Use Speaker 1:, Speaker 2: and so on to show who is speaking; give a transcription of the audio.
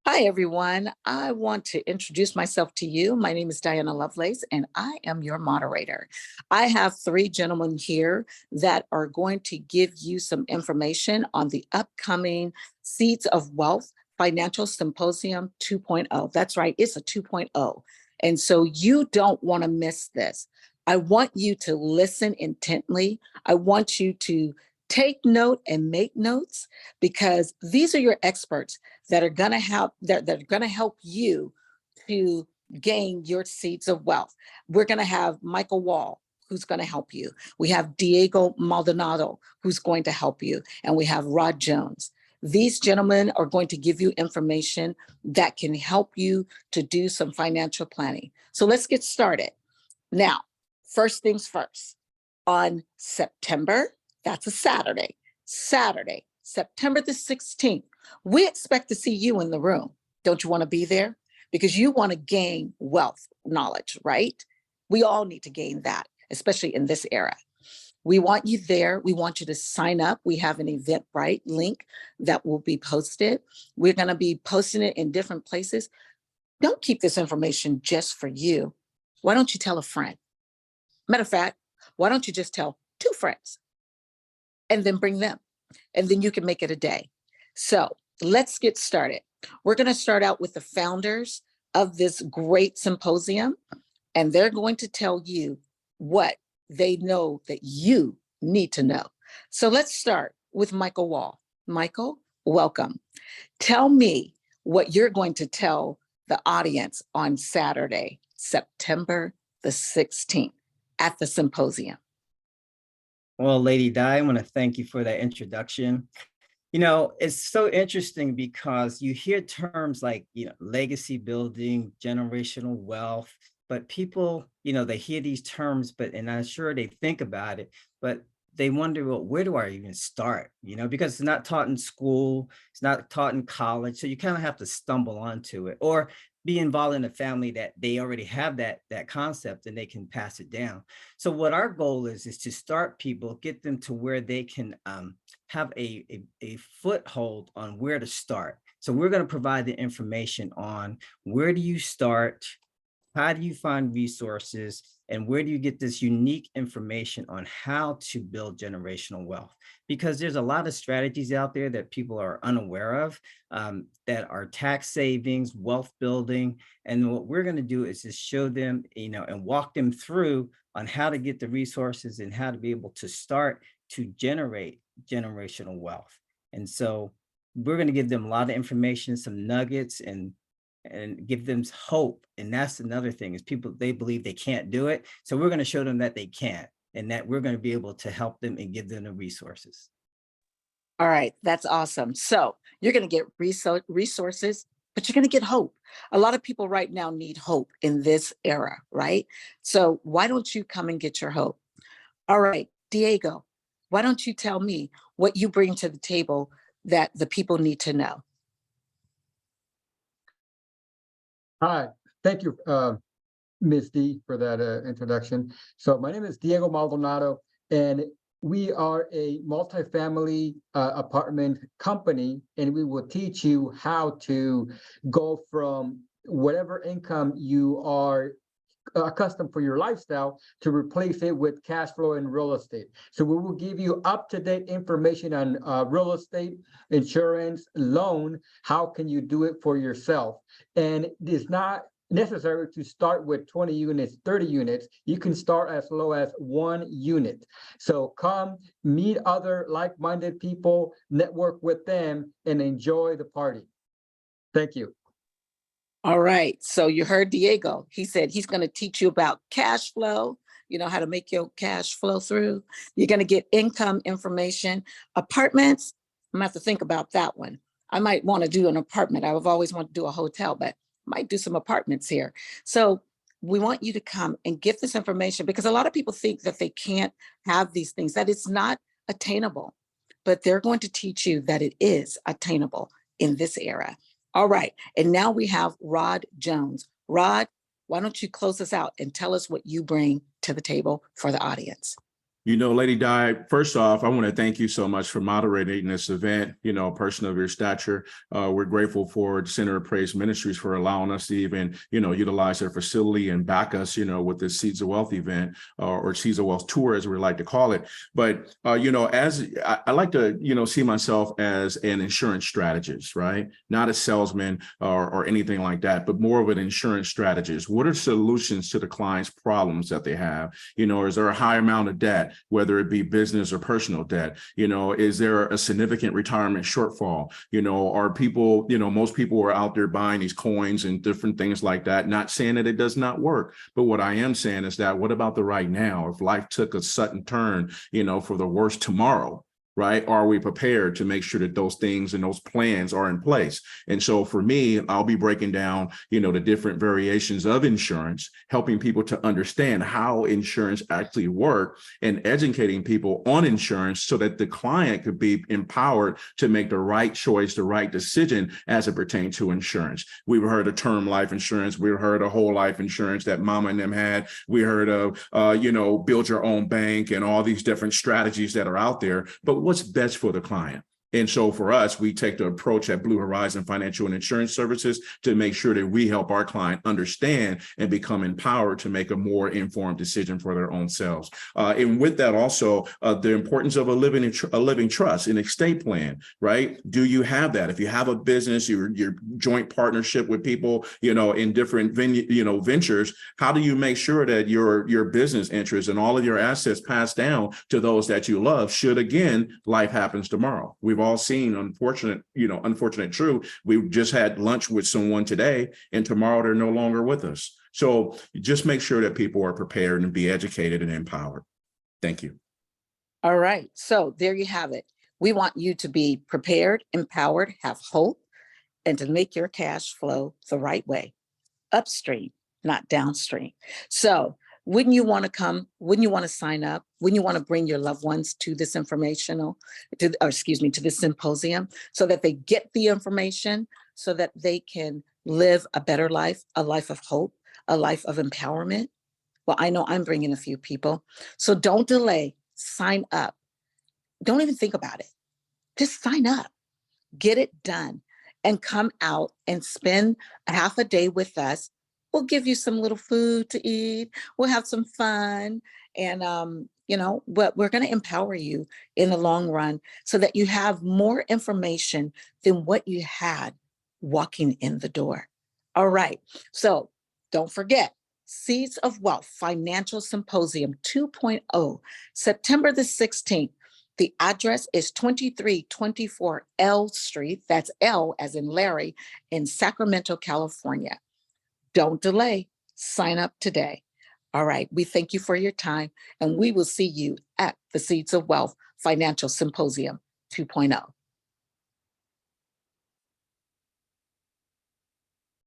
Speaker 1: Hi, everyone. I want to introduce myself to you. My name is Diana Lovelace, and I am your moderator. I have three gentlemen here that are going to give you some information on the upcoming Seeds of Wealth Financial Symposium 2.0. That's right, it's a 2.0. And so you don't want to miss this. I want you to listen intently. I want you to take note and make notes because these are your experts that are going to help that are going to help you to gain your seeds of wealth. We're going to have Michael Wall, who's going to help you. We have Diego Maldonado, who's going to help you, and we have Rod Jones. These gentlemen are going to give you information that can help you to do some financial planning. So let's get started. Now, first things first, on September, that's a Saturday, September the 16th, we expect to see you in the room. Don't you want to be there? Because you want to gain wealth knowledge, right? We all need to gain that, especially in this era. We want you there. We want you to sign up. We have an Eventbrite link that will be posted. We're going to be posting it in different places. Don't keep this information just for you. Why don't you tell a friend? Matter of fact, why don't you just tell two friends and then bring them? And then you can make it a day. So let's get started. We're going to start out with the founders of this great symposium, and they're going to tell you what they know that you need to know. So let's start with Michael Wall. Michael, welcome. Tell me what you're going to tell the audience on Saturday, September the 16th at the symposium.
Speaker 2: Well, Lady Di, I want to thank you for that introduction. It's so interesting because you hear terms like, legacy building, generational wealth, but people, they hear these terms, and I'm sure they think about it, but they wonder, well, where do I even start? Because it's not taught in school, it's not taught in college. So you kind of have to stumble onto it or be involved in a family that they already have that concept and they can pass it down. So what our goal is to start people, get them to where they can have a foothold on where to start. So we're going to provide the information on where do you start, how do you find resources, and where do you get this unique information on how to build generational wealth? Because there's a lot of strategies out there that people are unaware of, that are tax savings, wealth building. And what we're going to do is just show them, and walk them through on how to get the resources and how to be able to start to generate generational wealth. And so we're going to give them a lot of information, some nuggets, and give them hope. And that's another thing is people, they believe they can't do it. So we're going to show them that they can, and that we're going to be able to help them and give them the resources.
Speaker 1: All right, that's awesome. So you're going to get resources, but you're going to get hope. A lot of people right now need hope in this era, right? So why don't you come and get your hope? All right, Diego, why don't you tell me what you bring to the table that the people need to know?
Speaker 3: Hi, thank you, Ms. D, for that introduction. So my name is Diego Maldonado, and we are a multifamily apartment company, and we will teach you how to go from whatever income you are accustomed for your lifestyle to replace it with cash flow and real estate. So we will give you up-to-date information on real estate, insurance, loan. How can you do it for yourself? And it's not necessary to start with 20 units, 30 units. You can start as low as 1 unit. So come meet other like-minded people, network with them, and enjoy the party. Thank you.
Speaker 1: All right. So you heard Diego. He said he's going to teach you about cash flow, how to make your cash flow through. You're going to get income information. Apartments, I'm going to have to think about that one. I might want to do an apartment. I've always wanted to do a hotel, but I might do some apartments here. So we want you to come and get this information because a lot of people think that they can't have these things, that it's not attainable, but they're going to teach you that it is attainable in this era. All right, and now we have Rod Jones. Rod, why don't you close us out and tell us what you bring to the table for the audience?
Speaker 4: Lady Di, first off, I want to thank you so much for moderating this event. A person of your stature. We're grateful for Center of Praise Ministries for allowing us to even, utilize their facility and back us, with this Seeds of Wealth event or Seeds of Wealth tour, as we like to call it. But, as I like to, see myself as an insurance strategist, right? Not a salesman or anything like that, but more of an insurance strategist. What are solutions to the client's problems that they have? Is there a high amount of debt, whether it be business or personal debt? Is there a significant retirement shortfall? Are people, most people are out there buying these coins and different things like that, not saying that it does not work. But what I am saying is that what about the right now? If life took a sudden turn, for the worst tomorrow, right? Are we prepared to make sure that those things and those plans are in place? And so for me, I'll be breaking down, the different variations of insurance, helping people to understand how insurance actually work and educating people on insurance so that the client could be empowered to make the right choice, the right decision as it pertains to insurance. We've heard of term life insurance. We've heard of whole life insurance that mama and them had. We heard of, build your own bank and all these different strategies that are out there. But what's best for the client? And so for us, we take the approach at Blue Horizon Financial and Insurance Services to make sure that we help our client understand and become empowered to make a more informed decision for their own selves. And with that also, the importance of a living trust, an estate plan, right? Do you have that? If you have a business, your joint partnership with people, in different ventures, how do you make sure that your business interests and all of your assets pass down to those that you love should, again, life happens tomorrow? We've all seen unfortunate truth. We just had lunch with someone today and tomorrow they're no longer with us. So just make sure that people are prepared and be educated and empowered. Thank you.
Speaker 1: All right. So there you have it. We want you to be prepared, empowered, have hope, and to make your cash flow the right way, upstream, not downstream. So wouldn't you want to come? Wouldn't you want to sign up? Wouldn't you want to bring your loved ones to this to this symposium so that they get the information so that they can live a better life, a life of hope, a life of empowerment? Well, I know I'm bringing a few people. So don't delay, sign up. Don't even think about it. Just sign up, get it done, and come out and spend half a day with us. We'll give you some little food to eat. We'll have some fun. And, but we're going to empower you in the long run so that you have more information than what you had walking in the door. All right. So don't forget, Seeds of Wealth Financial Symposium 2.0, September the 16th. The address is 2324 L Street. That's L as in Larry, in Sacramento, California. Don't delay. Sign up today. All right. We thank you for your time, and we will see you at the Seeds of Wealth Financial Symposium 2.0.